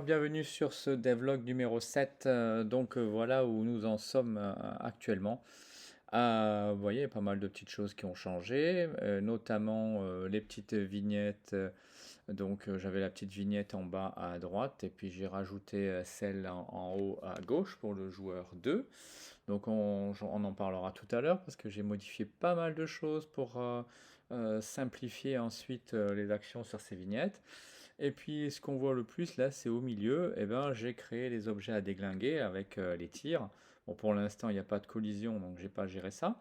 Bienvenue sur ce devlog numéro 7. Voilà où nous en sommes actuellement. Vous voyez, pas mal de petites choses qui ont changé, notamment les petites vignettes. J'avais la petite vignette en bas à droite et puis j'ai rajouté celle en haut à gauche pour le joueur 2. On en parlera tout à l'heure parce que j'ai modifié pas mal de choses pour simplifier ensuite les actions sur ces vignettes. Et puis ce qu'on voit le plus là, c'est au milieu, eh ben, j'ai créé les objets à déglinguer avec les tirs. Bon, pour l'instant, il n'y a pas de collision, donc j'ai pas géré ça.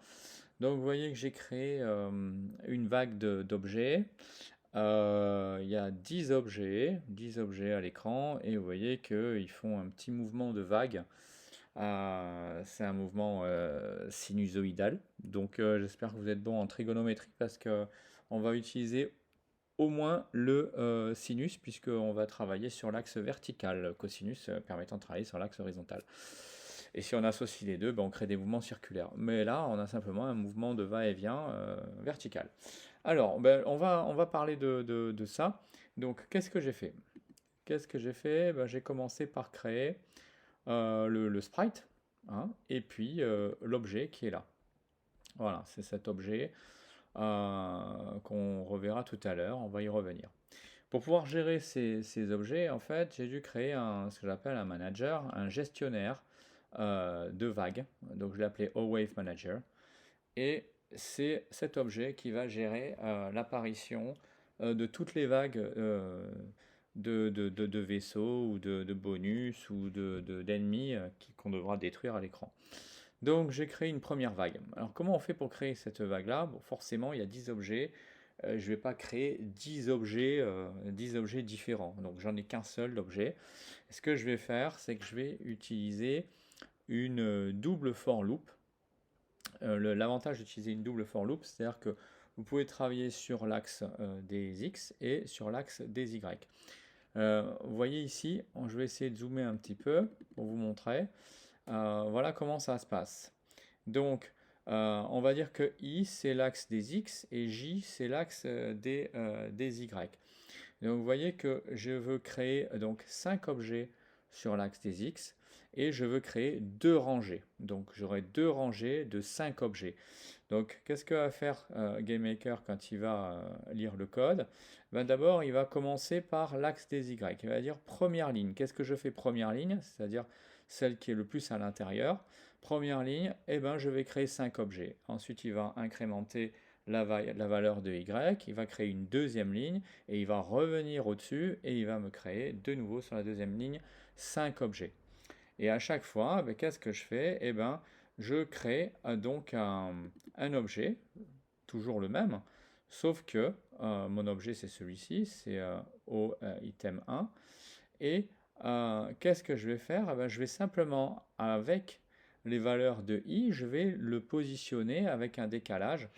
Donc vous voyez que j'ai créé une vague d'objets. Il y a 10 objets à l'écran, et vous voyez qu'ils font un petit mouvement de vague. C'est un mouvement sinusoïdal. J'espère que vous êtes bon en trigonométrie parce que on va utiliser au moins le sinus, puisqu'on va travailler sur l'axe vertical, cosinus permettant de travailler sur l'axe horizontal. Et si on associe les deux, ben, on crée des mouvements circulaires. Mais là, on a simplement un mouvement de va-et-vient vertical. Alors, ben, on va parler de ça. Donc, qu'est-ce que j'ai fait? Qu'est-ce que j'ai fait? Ben, j'ai commencé par créer le sprite, hein, et puis l'objet qui est là. Voilà, c'est cet objet qu'on reverra tout à l'heure, on va y revenir. Pour pouvoir gérer ces objets, en fait, j'ai dû créer ce que j'appelle un manager, un gestionnaire de vagues. Donc je l'ai appelé OWave Manager. Et c'est cet objet qui va gérer l'apparition de toutes les vagues de vaisseaux ou de bonus ou d'ennemis qu'on devra détruire à l'écran. Donc j'ai créé une première vague. Alors comment on fait pour créer cette vague-là? Bon, forcément, il y a 10 objets. Je ne vais pas créer 10 objets différents. Donc j'en ai qu'un seul d'objet. Ce que je vais faire, c'est que je vais utiliser une double for loop. L'avantage d'utiliser une double for loop, c'est-à-dire que vous pouvez travailler sur l'axe des X et sur l'axe des Y. Vous voyez ici, je vais essayer de zoomer un petit peu pour vous montrer. Voilà comment ça se passe. Donc, on va dire que I, c'est l'axe des X et J, c'est l'axe des Y. Donc, vous voyez que je veux créer donc 5 objets sur l'axe des X et je veux créer 2 rangées. Donc, j'aurai 2 rangées de 5 objets. Donc, qu'est-ce que va faire GameMaker quand il va lire le code? Ben, d'abord, il va commencer par l'axe des Y. Il va dire première ligne. Qu'est-ce que je fais première ligne? C'est-à-dire celle qui est le plus à l'intérieur. Première ligne, eh ben, je vais créer 5 objets. Ensuite, il va incrémenter la valeur de Y. Il va créer une deuxième ligne et il va revenir au-dessus et il va me créer de nouveau sur la deuxième ligne 5 objets. Et à chaque fois, ben, qu'est-ce que je fais? Eh ben, je crée donc un objet, toujours le même, sauf que mon objet c'est celui-ci, c'est au item 1. Et qu'est-ce que je vais faire? Eh ben, je vais simplement, avec les valeurs de i, je vais le positionner avec un décalage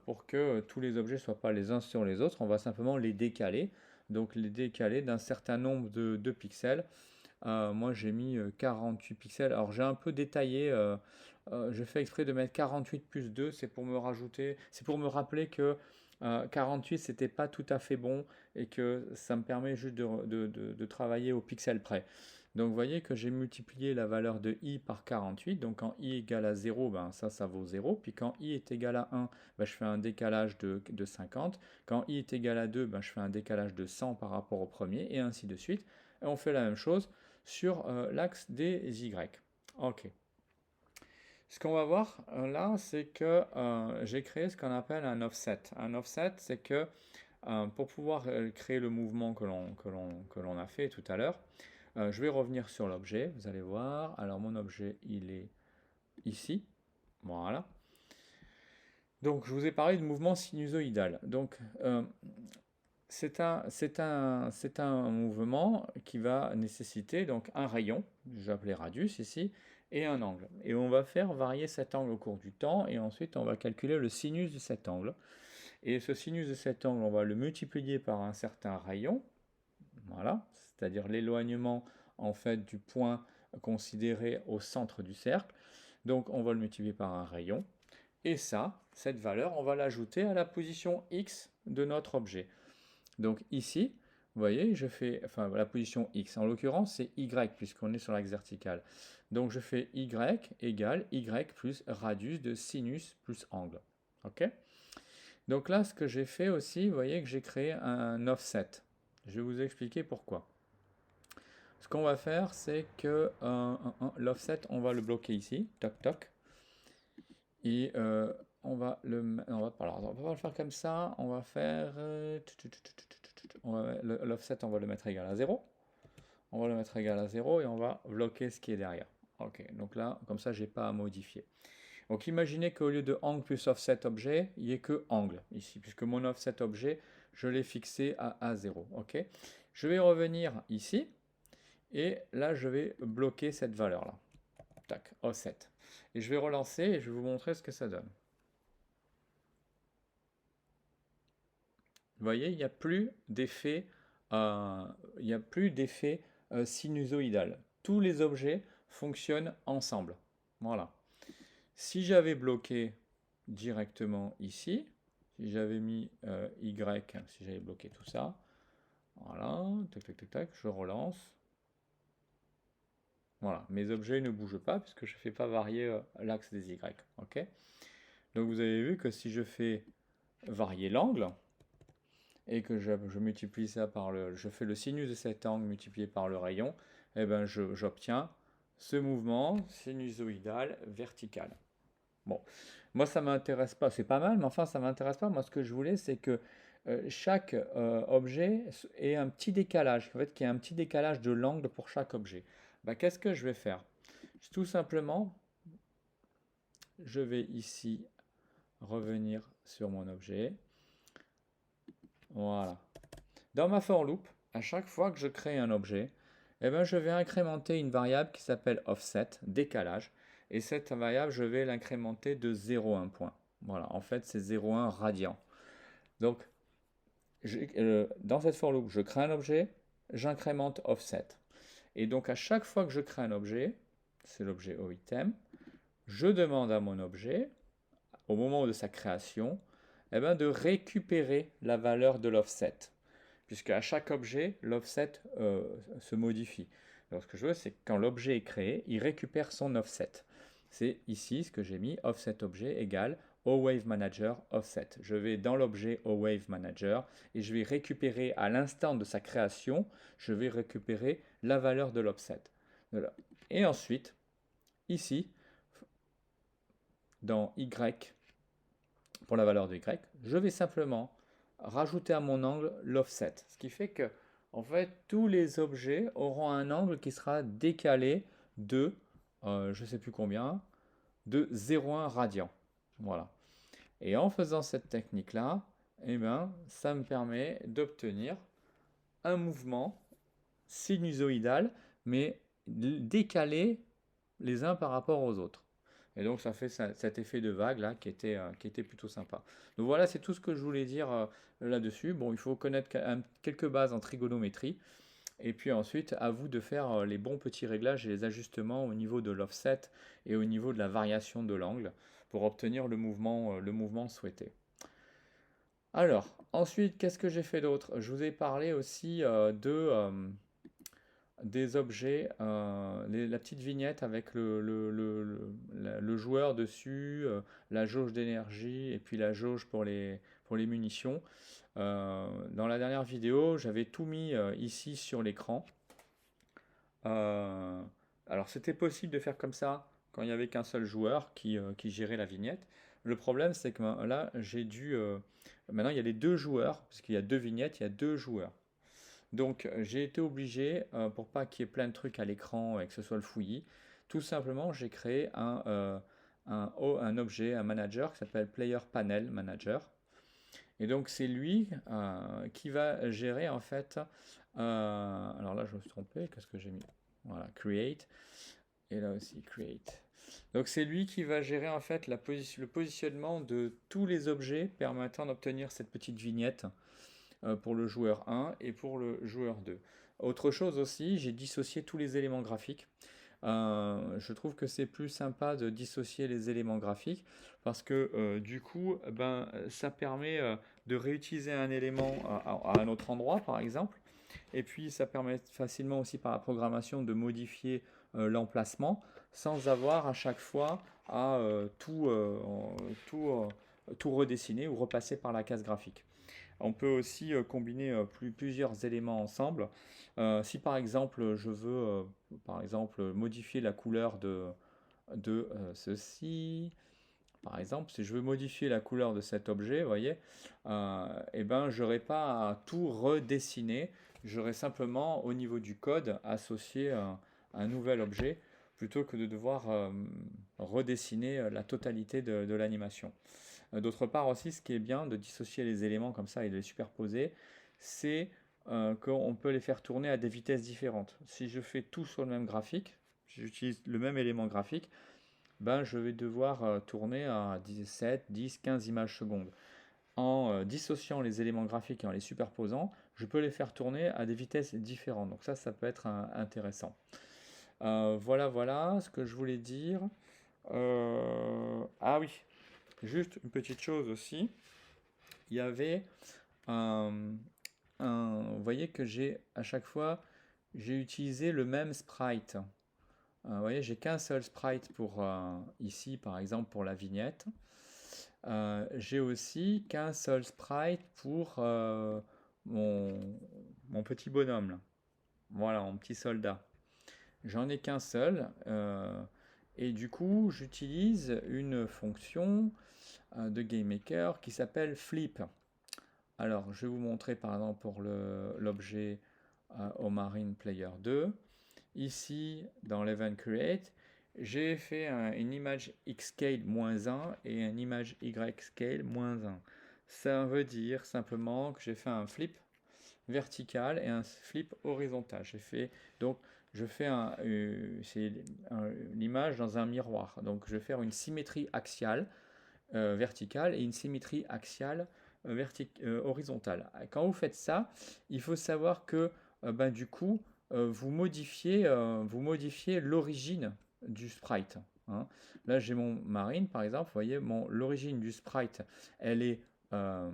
pour que tous les objets ne soient pas les uns sur les autres. On va simplement les décaler, donc les décaler d'un certain nombre de pixels. Moi j'ai mis 48 pixels. Alors j'ai un peu détaillé, je fais exprès de mettre 48 plus 2, c'est pour me rajouter, c'est pour me rappeler que 48 c'était pas tout à fait bon et que ça me permet juste de travailler au pixel près. Donc vous voyez que j'ai multiplié la valeur de i par 48, donc quand i égale à 0, ben ça vaut 0, puis quand i est égal à 1, ben je fais un décalage de 50, quand i est égal à 2, ben je fais un décalage de 100 par rapport au premier, et ainsi de suite. Et on fait la même chose sur l'axe des Y. Ok. Ce qu'on va voir là, c'est que j'ai créé ce qu'on appelle un offset. Un offset, c'est que pour pouvoir créer le mouvement que l'on a fait tout à l'heure, je vais revenir sur l'objet, vous allez voir. Alors mon objet, il est ici. Voilà. Donc je vous ai parlé de mouvement sinusoïdal. Donc c'est un mouvement qui va nécessiter donc un rayon, je vais appeler radius ici, et un angle. Et on va faire varier cet angle au cours du temps, et ensuite on va calculer le sinus de cet angle. Et ce sinus de cet angle, on va le multiplier par un certain rayon, voilà, c'est-à-dire l'éloignement en fait du point considéré au centre du cercle. Donc on va le multiplier par un rayon, et ça, cette valeur, on va l'ajouter à la position x de notre objet. Donc ici, Vous voyez, je fais, enfin la position X. En l'occurrence, c'est Y puisqu'on est sur l'axe vertical. Donc je fais Y égale Y plus radius de sinus plus angle. OK? Donc là, ce que j'ai fait aussi, vous voyez que j'ai créé un offset. Je vais vous expliquer pourquoi. Ce qu'on va faire, c'est que l'offset, on va le bloquer ici, toc toc. Et on va pas le faire comme ça, on va faire l'offset, on va le mettre égal à 0. On va le mettre égal à 0 et on va bloquer ce qui est derrière. Ok, donc là, comme ça, j'ai pas à modifier. Donc imaginez qu'au lieu de angle plus offset objet, il n'y ait que angle ici, puisque mon offset objet, je l'ai fixé à 0. Ok, je vais revenir ici et là, je vais bloquer cette valeur-là. Tac, offset. Et je vais relancer et je vais vous montrer ce que ça donne. Vous voyez, il n'y a plus d'effet sinusoïdal. Tous les objets fonctionnent ensemble. Voilà. Si j'avais bloqué directement ici, si j'avais mis Y, si j'avais bloqué tout ça, voilà, tac, tac, tac, tac, je relance. Voilà, mes objets ne bougent pas puisque je ne fais pas varier l'axe des Y. Ok. Donc vous avez vu que si je fais varier l'angle, et que je multiplie ça par je fais le sinus de cet angle multiplié par le rayon, et ben j'obtiens ce mouvement sinusoïdal vertical. Bon, moi ça m'intéresse pas, c'est pas mal, mais enfin ça m'intéresse pas. Moi ce que je voulais, c'est que chaque objet ait un petit décalage, en fait qu'il y ait un petit décalage de l'angle pour chaque objet. Ben, qu'est-ce que je vais faire? Tout simplement, je vais ici revenir sur mon objet. Voilà. Dans ma for loop, à chaque fois que je crée un objet, eh ben, je vais incrémenter une variable qui s'appelle offset, décalage, et cette variable, je vais l'incrémenter de 0,1 point. Voilà, en fait, c'est 0,1 radian. Donc, dans cette for loop, je crée un objet, j'incrémente offset. Et donc, à chaque fois que je crée un objet, c'est l'objet oItem, je demande à mon objet, au moment de sa création, eh ben, de récupérer la valeur de l'offset, puisque à chaque objet, l'offset se modifie. Donc ce que je veux, c'est que quand l'objet est créé, il récupère son offset. C'est ici ce que j'ai mis, offset objet égale OWave Manager offset. Je vais dans l'objet OWave Manager et je vais récupérer à l'instant de sa création, je vais récupérer la valeur de l'offset. Voilà. Et ensuite, ici, dans Y, pour la valeur de Y, je vais simplement rajouter à mon angle l'offset. Ce qui fait que, en fait, tous les objets auront un angle qui sera décalé de, je ne sais plus combien, de 0,1 radian. Voilà. Et en faisant cette technique-là, eh ben, ça me permet d'obtenir un mouvement sinusoïdal, mais décalé les uns par rapport aux autres. Et donc ça fait cet effet de vague là qui était plutôt sympa. Donc voilà, c'est tout ce que je voulais dire là-dessus. Bon, il faut connaître quelques bases en trigonométrie. Et puis ensuite, à vous de faire les bons petits réglages et les ajustements au niveau de l'offset et au niveau de la variation de l'angle pour obtenir le mouvement souhaité. Alors, ensuite, qu'est-ce que j'ai fait d'autre? Je vous ai parlé aussi des objets, la petite vignette avec le joueur dessus, la jauge d'énergie et puis la jauge pour les munitions. Dans la dernière vidéo, j'avais tout mis ici sur l'écran. Alors c'était possible de faire comme ça quand il n'y avait qu'un seul joueur qui gérait la vignette. Le problème c'est que là j'ai dû... maintenant il y a les deux joueurs, parce qu'il y a deux vignettes, il y a deux joueurs. Donc j'ai été obligé, pour pas qu'il y ait plein de trucs à l'écran et que ce soit le fouillis, tout simplement j'ai créé un objet, un manager qui s'appelle Player Panel Manager. Et donc c'est lui qui va gérer en fait... alors là je me suis trompé, qu'est-ce que j'ai mis? Voilà, Create. Et là aussi Create. Donc c'est lui qui va gérer en fait le positionnement de tous les objets permettant d'obtenir cette petite vignette pour le joueur 1 et pour le joueur 2. Autre chose aussi, j'ai dissocié tous les éléments graphiques. Je trouve que c'est plus sympa de dissocier les éléments graphiques parce que du coup, ça permet de réutiliser un élément à un autre endroit, par exemple. Et puis ça permet facilement aussi par la programmation de modifier l'emplacement sans avoir à chaque fois à tout, tout redessiner ou repasser par la case graphique. On peut aussi combiner plusieurs éléments ensemble. Si par exemple je veux par exemple modifier la couleur de ceci, par exemple, si je veux modifier la couleur de cet objet, vous voyez, eh ben, je n'aurai pas à tout redessiner. J'aurai simplement au niveau du code associé un nouvel objet plutôt que de devoir redessiner la totalité de l'animation. D'autre part aussi, ce qui est bien de dissocier les éléments comme ça et de les superposer, c'est qu'on peut les faire tourner à des vitesses différentes. Si je fais tout sur le même graphique, j'utilise le même élément graphique, ben, je vais devoir tourner à 17, 10, 15 images secondes. En dissociant les éléments graphiques et en les superposant, je peux les faire tourner à des vitesses différentes. Donc ça peut être intéressant. Voilà ce que je voulais dire. Ah oui, juste une petite chose aussi. Il y avait vous voyez que j'ai à chaque fois, j'ai utilisé le même sprite. Vous voyez, j'ai qu'un seul sprite pour ici, par exemple, pour la vignette. J'ai aussi qu'un seul sprite pour mon petit bonhomme, là. Voilà, mon petit soldat. J'en ai qu'un seul. Et du coup, j'utilise une fonction de GameMaker qui s'appelle flip. Alors, je vais vous montrer par exemple pour l'objet Omarine Player 2. Ici, dans l'Event Create, j'ai fait une image xScale -1 et une image YScale -1. Ça veut dire simplement que j'ai fait un flip vertical et un flip horizontal. Donc je fais l'image dans un miroir. Donc je vais faire une symétrie axiale verticale et une symétrie axiale horizontale. Quand vous faites ça, il faut savoir que ben, du coup, vous modifiez l'origine du sprite. Hein. Là, j'ai mon marine, par exemple. Vous voyez, l'origine du sprite, elle est, euh,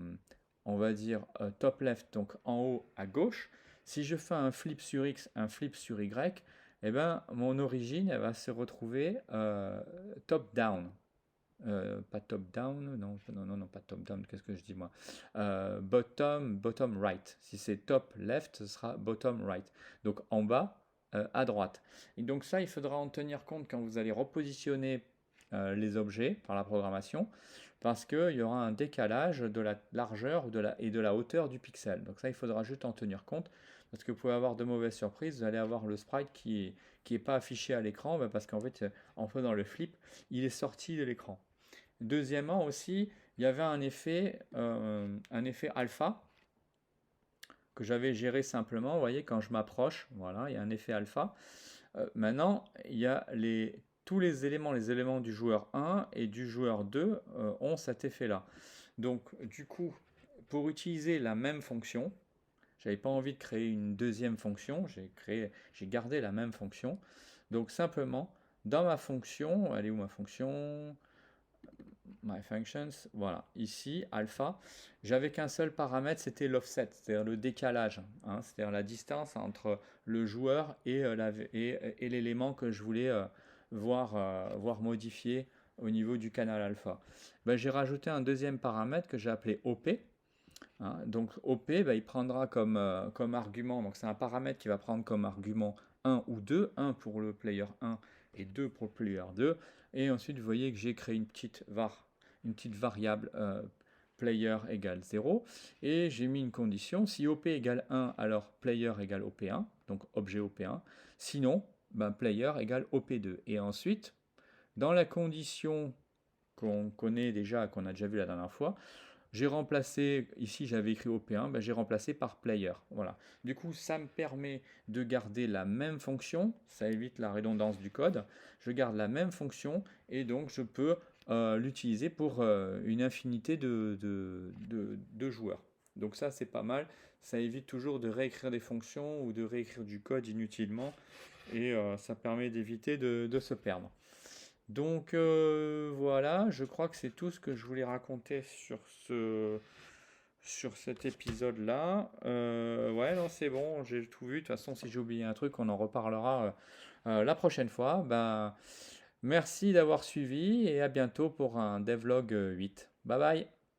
on va dire, top left, donc en haut à gauche. Si je fais un flip sur X, un flip sur Y, eh ben, mon origine, elle va se retrouver top down. Pas top down, non, pas top down, qu'est-ce que je dis moi? Bottom right. Si c'est top left, ce sera bottom right. Donc en bas, à droite. Et donc ça, il faudra en tenir compte quand vous allez repositionner les objets par la programmation, parce qu'il y aura un décalage de la largeur et de la hauteur du pixel. Donc ça, il faudra juste en tenir compte, parce que vous pouvez avoir de mauvaises surprises. Vous allez avoir le sprite qui est pas affiché à l'écran, parce qu'en fait, en faisant le flip, il est sorti de l'écran. Deuxièmement aussi, il y avait un effet alpha que j'avais géré simplement. Vous voyez, quand je m'approche, voilà, il y a un effet alpha. Maintenant, il y a tous les éléments du joueur 1 et du joueur 2 ont cet effet-là. Donc, du coup, pour utiliser la même fonction, j'avais pas envie de créer une deuxième fonction, j'ai gardé la même fonction. Donc, simplement, dans ma fonction, elle est où ma fonction? My functions, voilà, ici, alpha, j'avais qu'un seul paramètre, c'était l'offset, c'est-à-dire le décalage, hein, c'est-à-dire la distance entre le joueur et l'élément que je voulais voir modifié au niveau du canal alpha. Ben, j'ai rajouté un deuxième paramètre que j'ai appelé OP. Hein, donc OP, ben, il prendra comme argument, donc c'est un paramètre qui va prendre comme argument 1 ou 2, 1 pour le player 1 et 2 pour le player 2. Et ensuite, vous voyez que j'ai créé une petite variable player égale 0. Et j'ai mis une condition, si OP égale 1, alors player égale OP1, donc objet OP1. Sinon, ben, player égale OP2. Et ensuite, dans la condition qu'on connaît déjà, qu'on a déjà vu la dernière fois, j'ai remplacé, ici j'avais écrit OP1, ben j'ai remplacé par player. Voilà. Du coup, ça me permet de garder la même fonction, ça évite la redondance du code. Je garde la même fonction et donc je peux l'utiliser pour une infinité de joueurs. Donc ça, c'est pas mal. Ça évite toujours de réécrire des fonctions ou de réécrire du code inutilement et ça permet d'éviter de se perdre. Donc voilà, je crois que c'est tout ce que je voulais raconter sur sur cet épisode-là. Ouais, non, c'est bon, j'ai tout vu. De toute façon, si j'ai oublié un truc, on en reparlera la prochaine fois. Merci d'avoir suivi et à bientôt pour un devlog 8. Bye bye.